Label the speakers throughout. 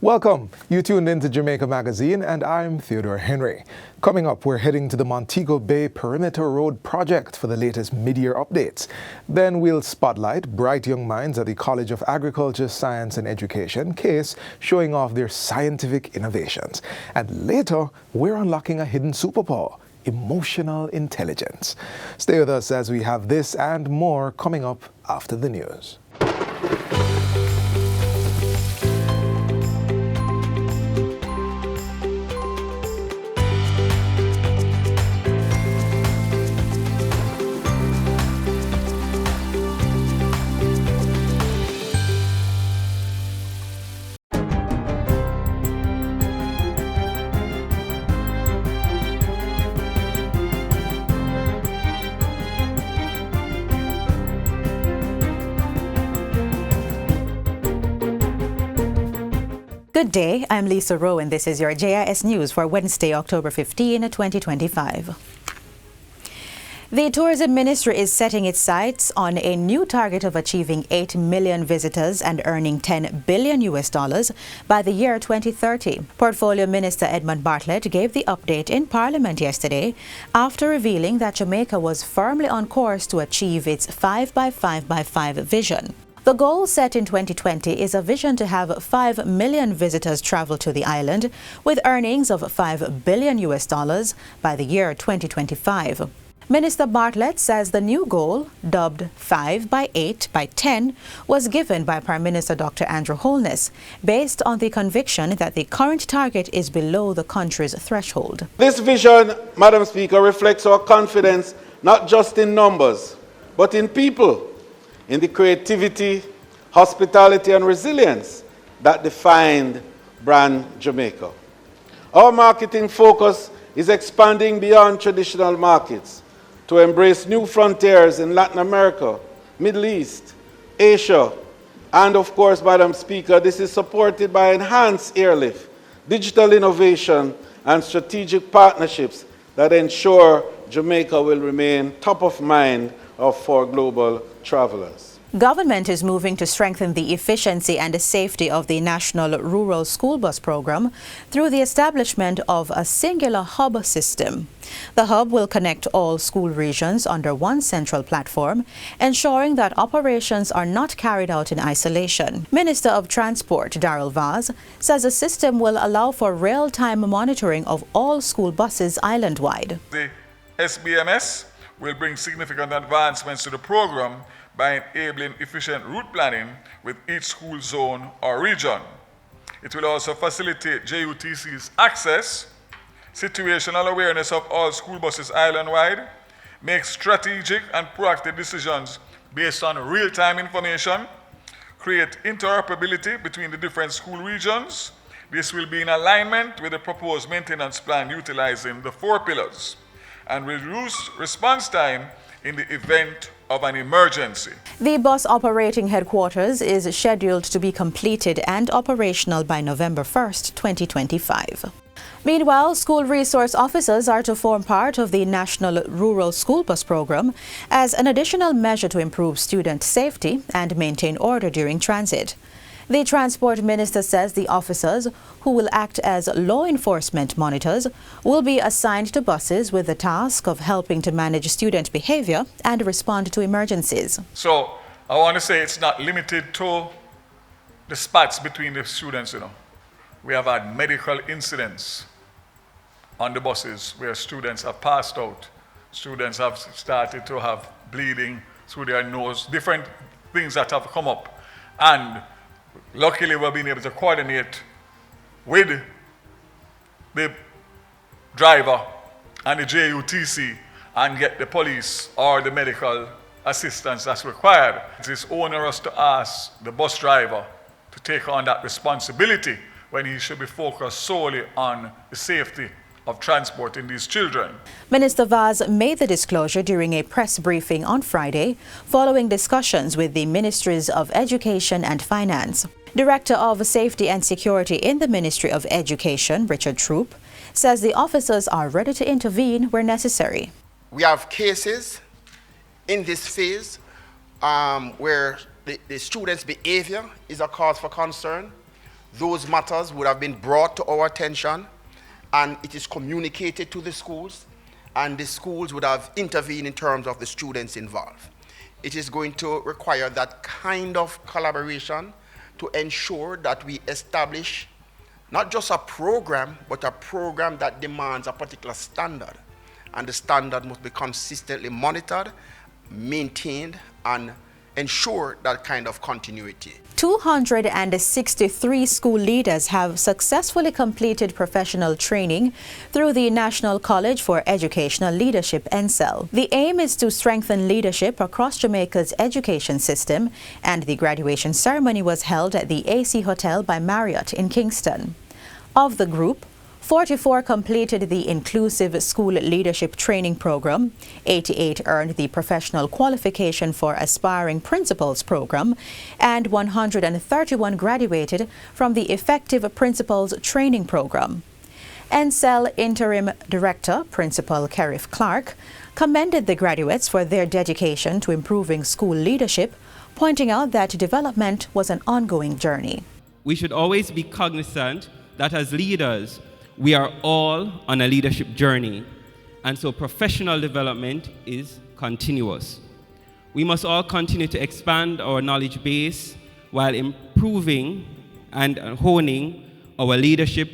Speaker 1: Welcome. You tuned into Jamaica Magazine, and I'm Theodore Henry. Coming up, we're heading to the Montego Bay Perimeter Road project for the latest mid-year updates. Then we'll spotlight bright young minds at the College of Agriculture, Science and Education, CASE, showing off their scientific innovations. And later, we're unlocking a hidden superpower: emotional intelligence. Stay with us as we have this and more coming up after the news.
Speaker 2: Good day, I'm Lisa Rowe and this is your JIS News for Wednesday, October 15, 2025. The Tourism Ministry is setting its sights on a new target of achieving 8 million visitors and earning $10 billion by the year 2030. Portfolio Minister Edmund Bartlett gave the update in Parliament yesterday after revealing that Jamaica was firmly on course to achieve its 5x5x5 vision. The goal set in 2020 is a vision to have 5 million visitors travel to the island with earnings of $5 billion by the year 2025. Minister Bartlett says the new goal, dubbed 5x8x10, was given by Prime Minister Dr. Andrew Holness based on the conviction that the current target is below the country's threshold.
Speaker 3: This vision, Madam Speaker, reflects our confidence not just in numbers, but in people, in the creativity, hospitality and resilience that defined brand Jamaica. Our marketing focus is expanding beyond traditional markets to embrace new frontiers in Latin America, Middle East, Asia, and of course, Madam Speaker, this is supported by enhanced airlift, digital innovation and strategic partnerships that ensure Jamaica will remain top of mind for global travelers.
Speaker 2: Government is moving to strengthen the efficiency and the safety of the National Rural School Bus Program through the establishment of a singular hub system. The hub will connect all school regions under one central platform, ensuring that operations are not carried out in isolation. Minister of Transport Darrell Vaz says the system will allow for real-time monitoring of all school buses island-wide.
Speaker 4: The SBMS will bring significant advancements to the program by enabling efficient route planning with each school zone or region. It will also facilitate JUTC's access, situational awareness of all school buses island-wide, make strategic and proactive decisions based on real-time information, create interoperability between the different school regions. This will be in alignment with the proposed maintenance plan utilizing the 4 pillars and reduce response time in the event of an emergency.
Speaker 2: The bus operating headquarters is scheduled to be completed and operational by November 1st, 2025. Meanwhile, school resource officers are to form part of the National Rural School Bus Program as an additional measure to improve student safety and maintain order during transit. The Transport Minister says the officers, who will act as law enforcement monitors, will be assigned to buses with the task of helping to manage student behavior and respond to emergencies.
Speaker 4: So I want to say it's not limited to the spats between the students, We have had medical incidents on the buses where students have passed out. Students have started to have bleeding through their nose, different things that have come up. And luckily, we've been able to coordinate with the driver and the JUTC and get the police or the medical assistance that's required. It is onerous to ask the bus driver to take on that responsibility when he should be focused solely on the safety of transporting these children.
Speaker 2: Minister Vaz made the disclosure during a press briefing on Friday following discussions with the Ministries of Education and Finance. Director of Safety and Security in the Ministry of Education, Richard Troop, says the officers are ready to intervene where necessary.
Speaker 5: We have cases in this phase where the students' behavior is a cause for concern. those matters would have been brought to our attention, and it is communicated to the schools, and the schools would have intervened in terms of the students involved. It is going to require that kind of collaboration to ensure that we establish not just a program, but a program that demands a particular standard. And the standard must be consistently monitored, maintained, and ensure that kind of continuity.
Speaker 2: 263 school leaders have successfully completed professional training through the National College for Educational Leadership, NCEL. The aim is to strengthen leadership across Jamaica's education system, and the graduation ceremony was held at the AC Hotel by Marriott in Kingston. Of the group, 44 completed the Inclusive School Leadership Training Program, 88 earned the Professional Qualification for Aspiring Principals Program, and 131 graduated from the Effective Principals Training Program. NCEL Interim Director, Principal Kerif Clark, commended the graduates for their dedication to improving school leadership, pointing out that development was an ongoing journey.
Speaker 6: We should always be cognizant that as leaders, we are all on a leadership journey, and so professional development is continuous. We must all continue to expand our knowledge base while improving and honing our leadership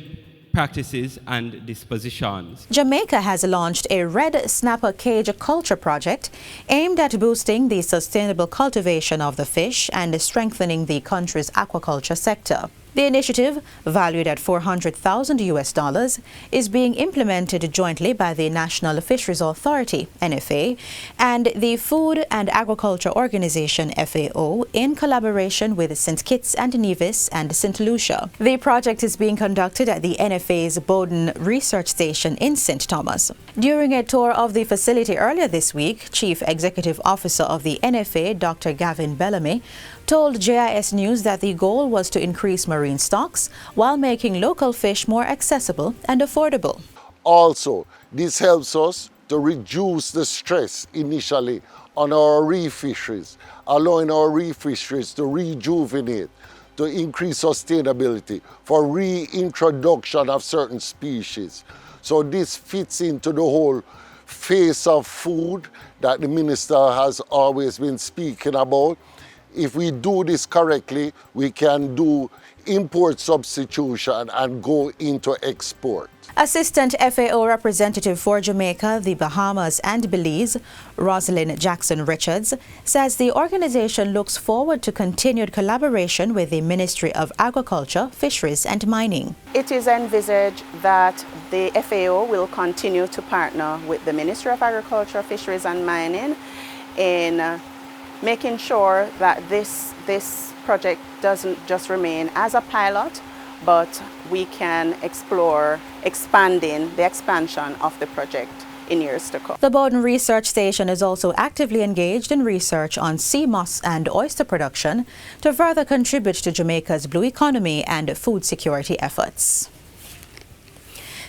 Speaker 6: practices and dispositions.
Speaker 2: Jamaica has launched a red snapper cage culture project aimed at boosting the sustainable cultivation of the fish and strengthening the country's aquaculture sector. The initiative, valued at $400,000, is being implemented jointly by the National Fisheries Authority, NFA, and the Food and Agriculture Organization, FAO, in collaboration with St. Kitts and Nevis and St. Lucia. The project is being conducted at the NFA's Bowden Research Station in St. Thomas. During a tour of the facility earlier this week, Chief Executive Officer of the NFA, Dr. Gavin Bellamy, told JIS News that the goal was to increase marine stocks while making local fish more accessible and affordable.
Speaker 7: Also, this helps us to reduce the stress initially on our reef fisheries, allowing our reef fisheries to rejuvenate, to increase sustainability, for reintroduction of certain species. So this fits into the whole face of food that the minister has always been speaking about. If we do this correctly, we can do import substitution and go into export.
Speaker 2: Assistant FAO Representative for Jamaica, the Bahamas and Belize, Rosalind Jackson-Richards, says the organization looks forward to continued collaboration with the Ministry of Agriculture, Fisheries and Mining.
Speaker 8: It is envisaged that the FAO will continue to partner with the Ministry of Agriculture, Fisheries and Mining in making sure that this project doesn't just remain as a pilot, but we can explore expanding the expansion of the project in years to come.
Speaker 2: The Bowden Research Station is also actively engaged in research on sea moss and oyster production to further contribute to Jamaica's blue economy and food security efforts.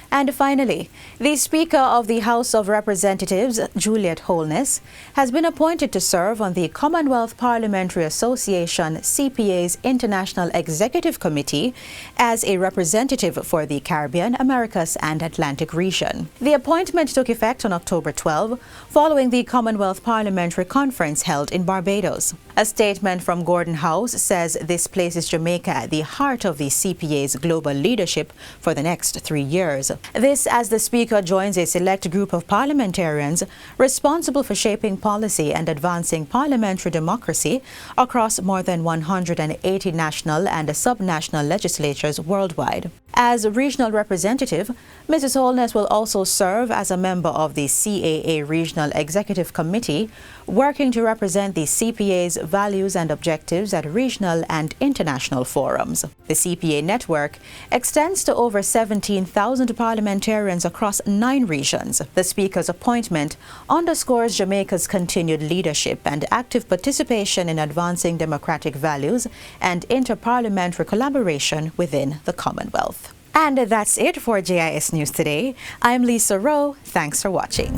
Speaker 2: And finally, the Speaker of the House of Representatives, Juliet Holness, has been appointed to serve on the Commonwealth Parliamentary Association CPA's International Executive Committee as a representative for the Caribbean, Americas and Atlantic region. The appointment took effect on October 12, following the Commonwealth Parliamentary Conference held in Barbados. A statement from Gordon House says this places Jamaica at the heart of the CPA's global leadership for the next 3 years. This as the Speaker joins a select group of parliamentarians responsible for shaping policy and advancing parliamentary democracy across more than 180 national and subnational legislatures worldwide. As regional representative, Mrs. Holness will also serve as a member of the CAA Regional Executive Committee, working to represent the CPA's values and objectives at regional and international forums. The CPA network extends to over 17,000 parliamentarians across 9 regions. The Speaker's appointment underscores Jamaica's continued leadership and active participation in advancing democratic values and interparliamentary collaboration within the Commonwealth. And that's it for JIS News Today. I'm Lisa Rowe. Thanks for watching.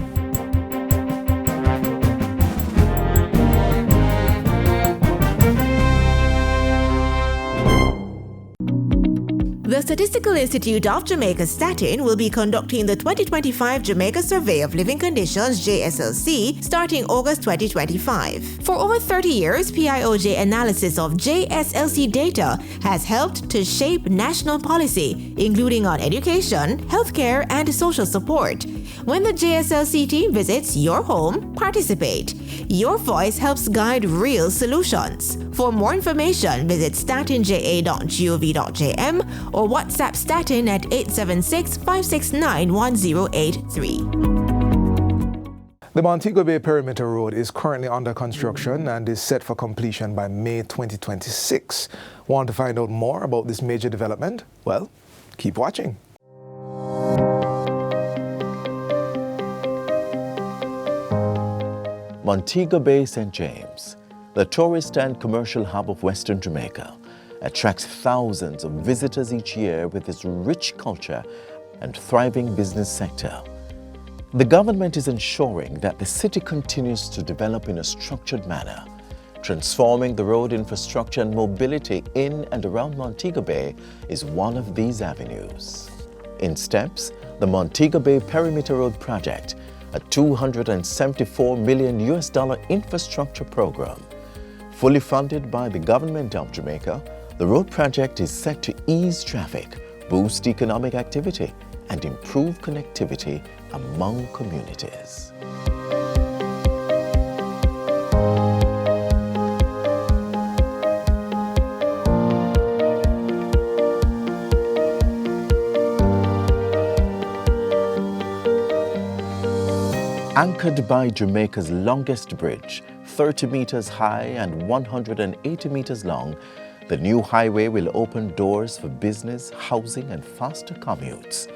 Speaker 9: Statistical Institute of Jamaica Statin will be conducting the 2025 Jamaica Survey of Living Conditions JSLC starting August 2025. For over 30 years, PIOJ analysis of JSLC data has helped to shape national policy, including on education, healthcare, and social support. When the JSLC team visits your home, participate. Your voice helps guide real solutions. For more information, visit statinja.gov.jm or WhatsApp Statin at 876-569-1083.
Speaker 1: The Montego Bay Perimeter Road is currently under construction and is set for completion by May 2026. Want to find out more about this major development? Well, keep watching.
Speaker 10: Montego Bay, St. James, the tourist and commercial hub of Western Jamaica, attracts thousands of visitors each year with its rich culture and thriving business sector. The government is ensuring that the city continues to develop in a structured manner. Transforming the road infrastructure and mobility in and around Montego Bay is one of these avenues. In steps, the Montego Bay Perimeter Road project, a $274 million infrastructure program. Fully funded by the government of Jamaica, the road project is set to ease traffic, boost economic activity, and improve connectivity among communities. Anchored by Jamaica's longest bridge, 30 meters high and 180 meters long, the new highway will open doors for business, housing, and faster commutes.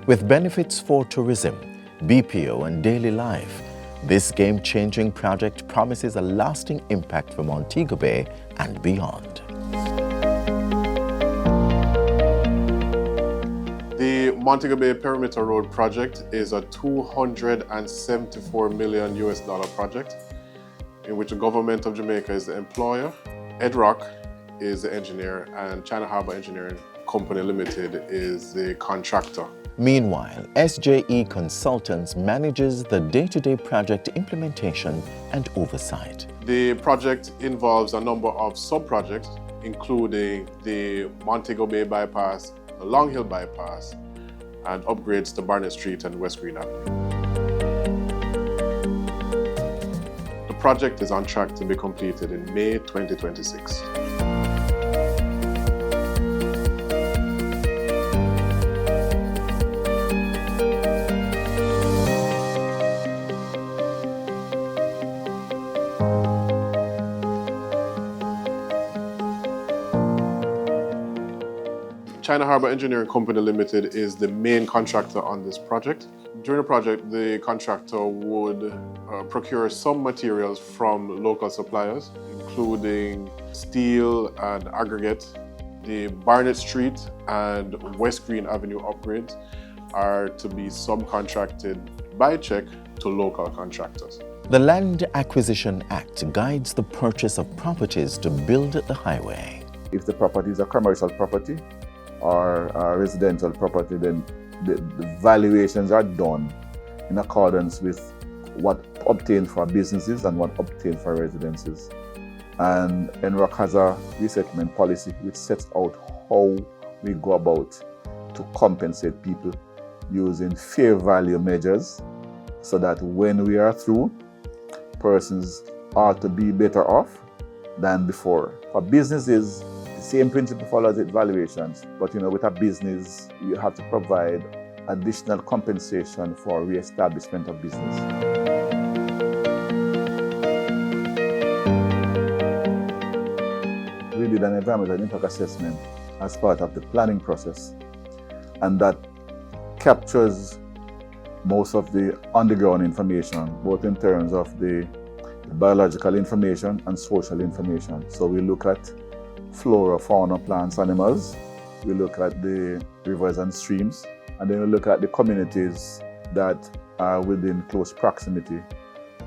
Speaker 10: With benefits for tourism, BPO, and daily life, this game-changing project promises a lasting impact for Montego Bay and beyond.
Speaker 11: The Montego Bay Perimeter Road project is a $274 million project in which the government of Jamaica is the employer, Ed Rock is the engineer, and China Harbour Engineering Company Limited is the contractor.
Speaker 10: Meanwhile, SJE Consultants manages the day-to-day project implementation and oversight.
Speaker 11: The project involves a number of sub-projects, including the Montego Bay Bypass, the Long Hill Bypass, and upgrades to Barnett Street and West Green Avenue. The project is on track to be completed in May 2026. China Harbour Engineering Company Limited is the main contractor on this project. During the project, the contractor would procure some materials from local suppliers, including steel and aggregate. The Barnett Street and West Green Avenue upgrades are to be subcontracted by check to local contractors.
Speaker 10: The Land Acquisition Act guides the purchase of properties to build the highway.
Speaker 12: If the property is a commercial property or a residential property, then the valuations are done in accordance with what obtained for businesses and what obtained for residences. And NROC has a resettlement policy which sets out how we go about to compensate people using fair value measures so that when we are through, persons are to be better off than before. For businesses, the same principle follows with valuations, but with a business, you have to provide additional compensation for re-establishment of business. We did an environmental impact assessment as part of the planning process, and that captures most of the underground information, both in terms of the biological information and social information. So we look at flora, fauna, plants, animals. We look at the rivers and streams, and then we look at the communities that are within close proximity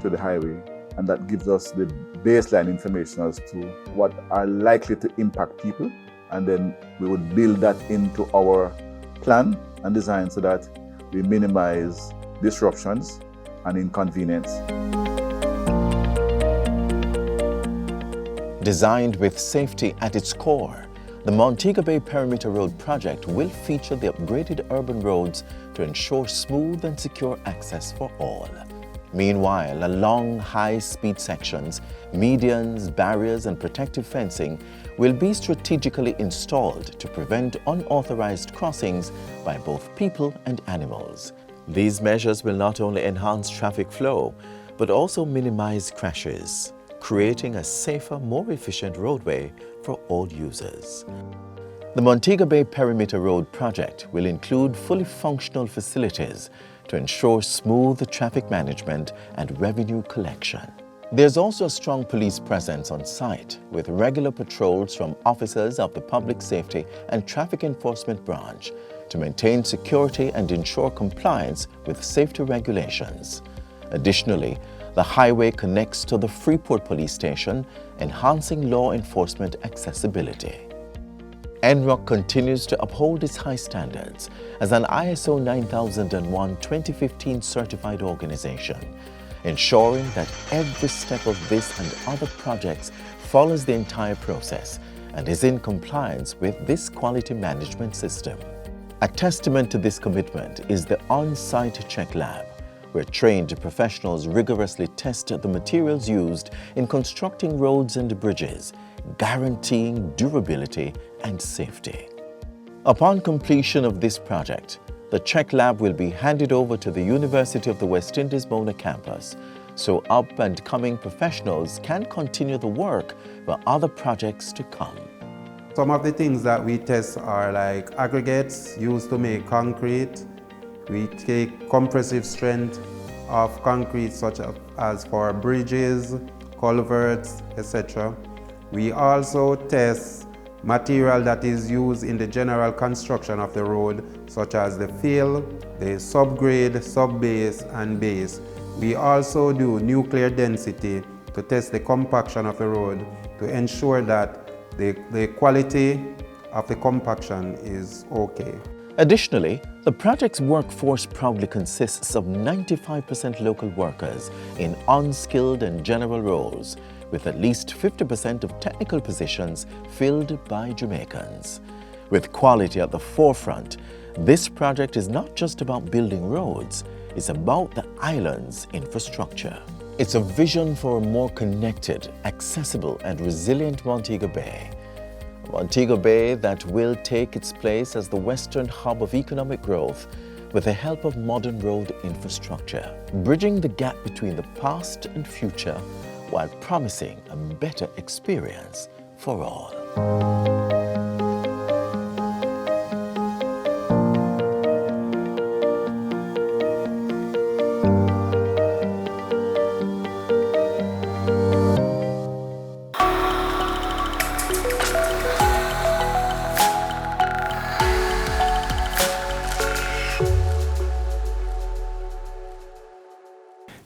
Speaker 12: to the highway. And that gives us the baseline information as to what are likely to impact people and then we would build that into our plan and design so that we minimize disruptions and inconvenience.
Speaker 10: Designed with safety at its core, the Montego Bay Perimeter Road project will feature the upgraded urban roads to ensure smooth and secure access for all. Meanwhile, along high-speed sections, medians, barriers and protective fencing will be strategically installed to prevent unauthorized crossings by both people and animals. These measures will not only enhance traffic flow, but also minimize crashes, creating a safer, more efficient roadway for all users. The Montego Bay Perimeter Road project will include fully functional facilities to ensure smooth traffic management and revenue collection. There's also a strong police presence on site, with regular patrols from officers of the Public Safety and Traffic Enforcement Branch to maintain security and ensure compliance with safety regulations. Additionally, the highway connects to the Freeport Police Station, enhancing law enforcement accessibility. NROC continues to uphold its high standards as an ISO 9001:2015 certified organization, ensuring that every step of this and other projects follows the entire process and is in compliance with this quality management system. A testament to this commitment is the on-site check lab, where trained professionals rigorously test the materials used in constructing roads and bridges, guaranteeing durability and safety. Upon completion of this project, the check lab will be handed over to the University of the West Indies Mona campus, so up-and-coming professionals can continue the work for other projects to come.
Speaker 13: Some of the things that we test are like aggregates used to make concrete. We take compressive strength of concrete such as for bridges, culverts, etc. We also test material that is used in the general construction of the road, such as the fill, the subgrade, subbase, and base. We also do nuclear density to test the compaction of the road to ensure that the quality of the compaction is okay.
Speaker 10: Additionally, the project's workforce proudly consists of 95% local workers in unskilled and general roles, with at least 50% of technical positions filled by Jamaicans. With quality at the forefront, this project is not just about building roads, it's about the island's infrastructure. It's a vision for a more connected, accessible and resilient Montego Bay. Montego Bay that will take its place as the western hub of economic growth with the help of modern road infrastructure, bridging the gap between the past and future while promising a better experience for all.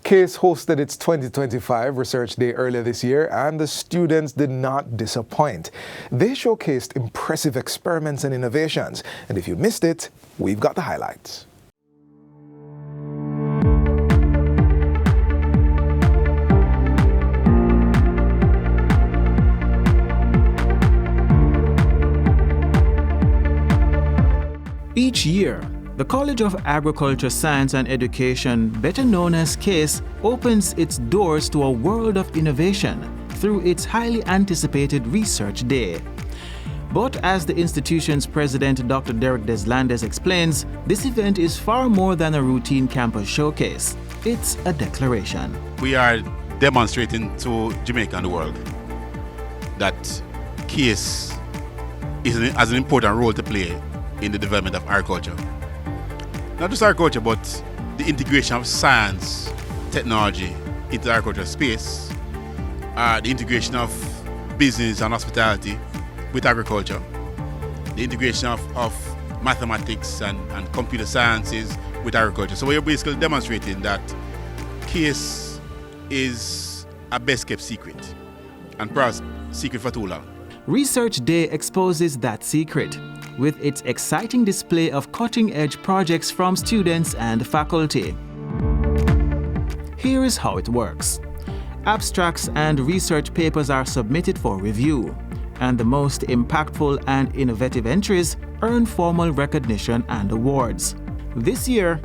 Speaker 1: CASE hosted its 2025 Research Day earlier this year, and the students did not disappoint. They showcased impressive experiments and innovations, and if you missed it, we've got the highlights.
Speaker 14: Each year, the College of Agriculture, Science and Education, better known as CASE, opens its doors to a world of innovation through its highly anticipated Research Day. But as the institution's president, Dr. Derek Deslandes, explains, this event is far more than a routine campus showcase. It's a declaration.
Speaker 15: We are demonstrating to Jamaica and the world that CASE has an important role to play in the development of agriculture. Not just agriculture, but the integration of science, technology into the agricultural space, the integration of business and hospitality with agriculture, the integration of mathematics and computer sciences with agriculture. So we're basically demonstrating that CASE is a best kept secret, and perhaps secret for too long.
Speaker 14: Research Day exposes that secret with its exciting display of cutting-edge projects from students and faculty. Here is how it works. Abstracts and research papers are submitted for review, and the most impactful and innovative entries earn formal recognition and awards. This year,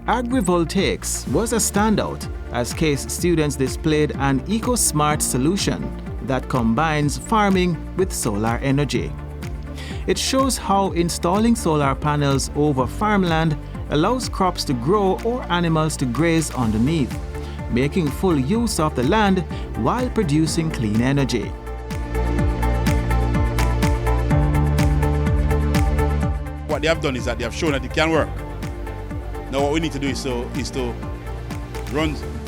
Speaker 14: agrivoltaics was a standout as CASE students displayed an eco-smart solution that combines farming with solar energy. It shows how installing solar panels over farmland allows crops to grow or animals to graze underneath, making full use of the land while producing clean energy.
Speaker 15: What they have done is that they have shown that it can work. Now what we need to do is to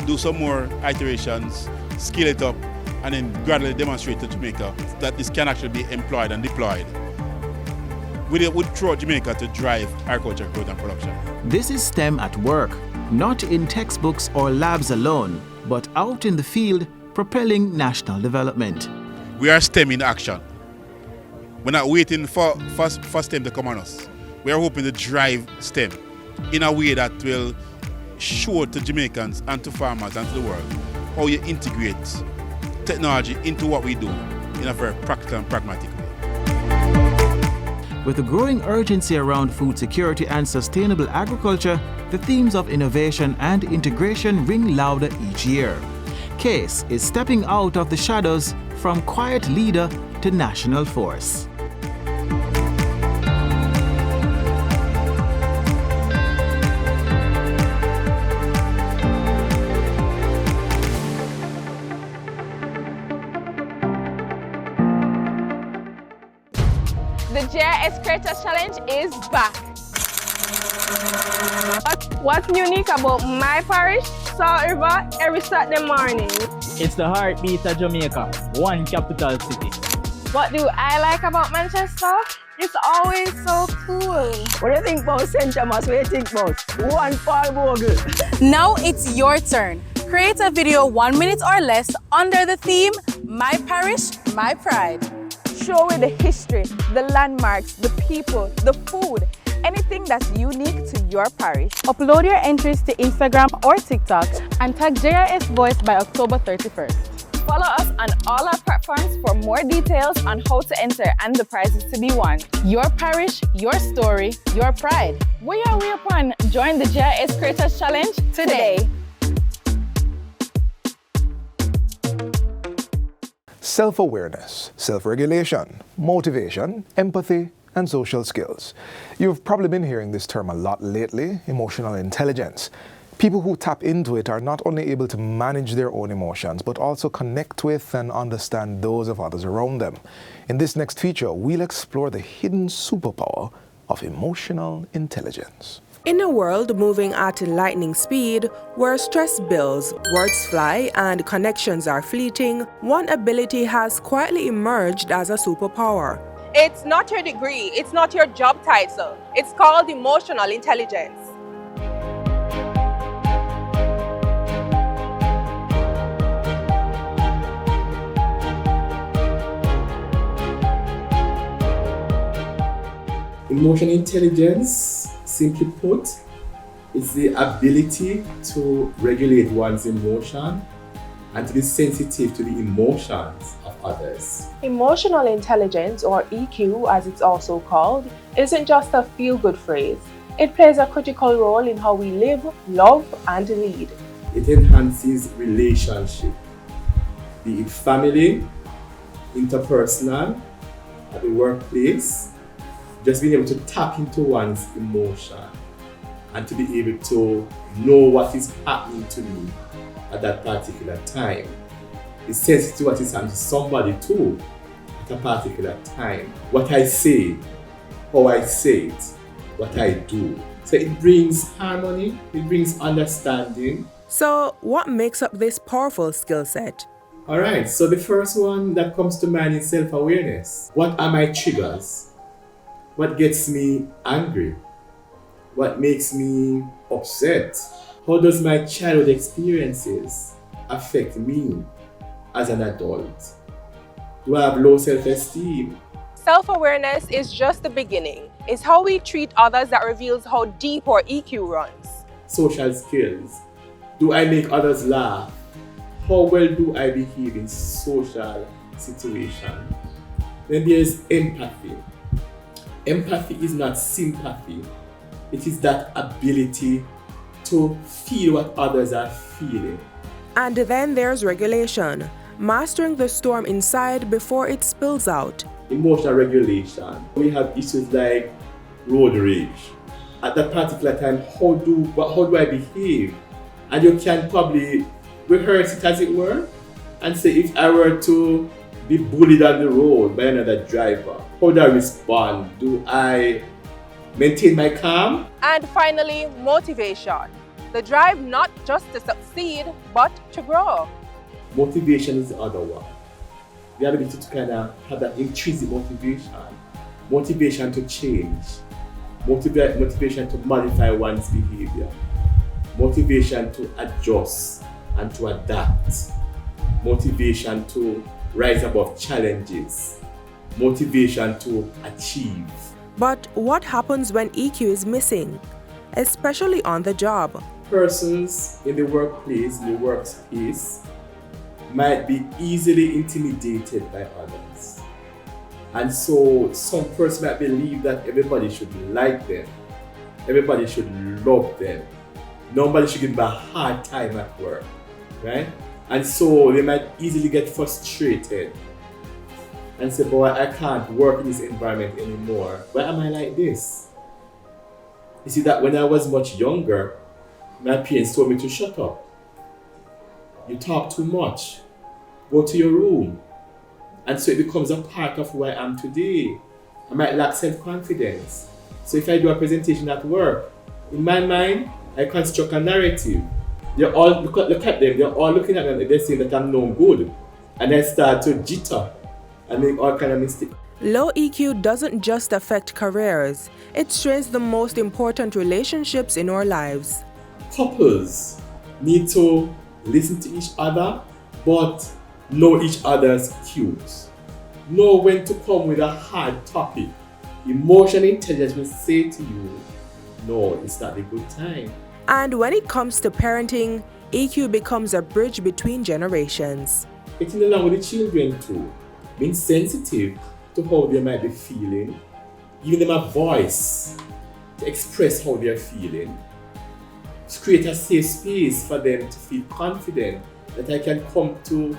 Speaker 15: do some more iterations, scale it up, and then gradually demonstrate to Jamaica that this can actually be employed and deployed throughout Jamaica to drive agriculture growth and production.
Speaker 14: This is STEM at work, not in textbooks or labs alone, but out in the field propelling national development.
Speaker 15: We are STEM in action. We're not waiting for STEM to come on us. We are hoping to drive STEM in a way that will show to Jamaicans and to farmers and to the world how you integrate technology into what we do in a very practical and pragmatic way.
Speaker 14: With the growing urgency around food security and sustainable agriculture, the themes of innovation and integration ring louder each year. CASE is stepping out of the shadows from quiet leader to national force.
Speaker 16: The JIS Creator Challenge is back. What's unique about my parish, Salt River, every Saturday morning?
Speaker 17: It's the heartbeat of Jamaica, one capital city.
Speaker 16: What do I like about Manchester? It's always so cool.
Speaker 18: What do you think about St. Thomas? What do you think about one Paul Bogle?
Speaker 19: Now it's your turn. Create a video 1 minute or less under the theme, My Parish, My Pride.
Speaker 16: Show with the history, the landmarks, the people, the food, anything that's unique to your parish.
Speaker 19: Upload your entries to Instagram or TikTok and tag JIS Voice by October 31st.
Speaker 16: Follow us on all our platforms for more details on how to enter and the prizes to be won.
Speaker 19: Your parish, your story, your pride.
Speaker 16: We are upon. Join the JIS Creators Challenge today.
Speaker 1: Self-awareness, self-regulation, motivation, empathy, and social skills. You've probably been hearing this term a lot lately, emotional intelligence. People who tap into it are not only able to manage their own emotions, but also connect with and understand those of others around them. In this next feature, we'll explore the hidden superpower of emotional intelligence.
Speaker 20: In a world moving at lightning speed, where stress builds, words fly, and connections are fleeting, one ability has quietly emerged as a superpower.
Speaker 21: It's not your degree, it's not your job title. It's called emotional intelligence.
Speaker 22: Emotional intelligence, simply put, is the ability to regulate one's emotion and to be sensitive to the emotions of others.
Speaker 23: Emotional intelligence, or EQ as it's also called, isn't just a feel-good phrase. It plays a critical role in how we live, love, and lead.
Speaker 22: It enhances relationship, be it family, interpersonal, at the workplace, just being able to tap into one's emotion and to be able to know what is happening to me at that particular time. Be sensitive to what is happening to somebody too at a particular time. What I say, how I say it, what I do. So it brings harmony, it brings understanding.
Speaker 20: So what makes up this powerful skill set?
Speaker 22: Alright, so the first one that comes to mind is self-awareness. What are my triggers? What gets me angry? What makes me upset? How does my childhood experiences affect me as an adult? Do I have low self-esteem?
Speaker 21: Self-awareness is just the beginning. It's how we treat others that reveals how deep our EQ runs.
Speaker 22: Social skills. Do I make others laugh? How well do I behave in social situations? Then there's empathy. Empathy is not sympathy. It is that ability to feel what others are feeling.
Speaker 20: And then there's regulation, mastering the storm inside before it spills out.
Speaker 22: Emotional regulation. We have issues like road rage. At that particular time, how do I behave? And you can probably rehearse it, as it were, and say, if I were to be bullied on the road by another driver, how do I respond? Do I maintain my calm?
Speaker 21: And finally, motivation. The drive not just to succeed, but to grow.
Speaker 22: Motivation is the other one. The ability to kind of have that intrinsic motivation. Motivation to change. Motivation to modify one's behavior. Motivation to adjust and to adapt. Motivation to rise above challenges. Motivation to achieve.
Speaker 20: But what happens when EQ is missing, especially on the job?
Speaker 22: Persons in the workplace, in the workspace, might be easily intimidated by others. And so some person might believe that everybody should like them. Everybody should love them. Nobody should give them a hard time at work, right? And so they might easily get frustrated and say, boy, I can't work in this environment anymore. Why am I like this? You see, that when I was much younger, my parents told me to shut up. You talk too much. Go to your room. And so it becomes a part of who I am today. I might lack self-confidence. So if I do a presentation at work, in my mind, I construct a narrative. They're all, look at them, they're all looking at me, they're saying that I'm no good. And I start to jitter and make all kind of mistakes.
Speaker 20: Low EQ doesn't just affect careers, it strains the most important relationships in our lives.
Speaker 22: Couples need to listen to each other, but know each other's cues. Know when to come with a hard topic. Emotional intelligence will say to you, no, it's not a good time.
Speaker 20: And when it comes to parenting, EQ becomes a bridge between generations.
Speaker 22: Getting along with the children too, being sensitive to how they might be feeling, giving them a voice to express how they're feeling, to create a safe space for them to feel confident that I can come to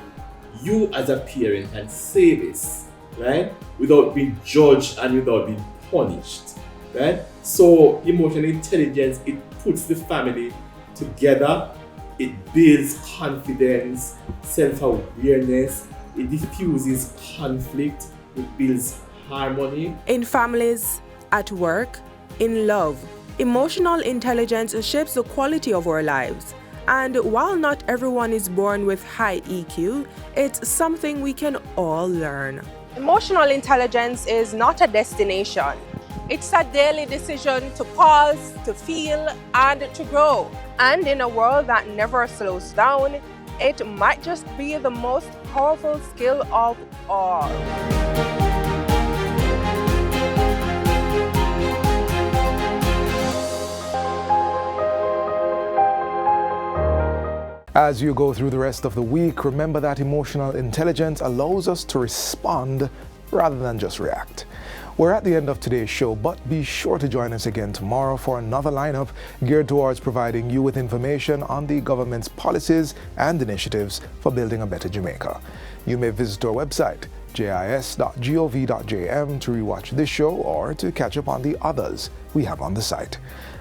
Speaker 22: you as a parent and say this, right? Without being judged and without being punished, right? So emotional intelligence, it puts the family together, it builds confidence, self-awareness, it diffuses conflict, it builds harmony.
Speaker 20: In families, at work, in love, emotional intelligence shapes the quality of our lives. And while not everyone is born with high EQ, it's something we can all learn.
Speaker 21: Emotional intelligence is not a destination. It's a daily decision to pause, to feel, and to grow. And in a world that never slows down, it might just be the most powerful skill of all.
Speaker 1: As you go through the rest of the week, remember that emotional intelligence allows us to respond rather than just react. We're at the end of today's show, but be sure to join us again tomorrow for another lineup geared towards providing you with information on the government's policies and initiatives for building a better Jamaica. You may visit our website, jis.gov.jm, to rewatch this show or to catch up on the others we have on the site.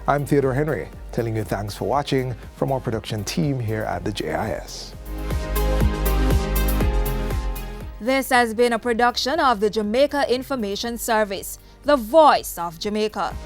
Speaker 1: I'm Theodore Henry, telling you thanks for watching from our production team here at the JIS.
Speaker 3: This has been a production of the Jamaica Information Service, the voice of Jamaica.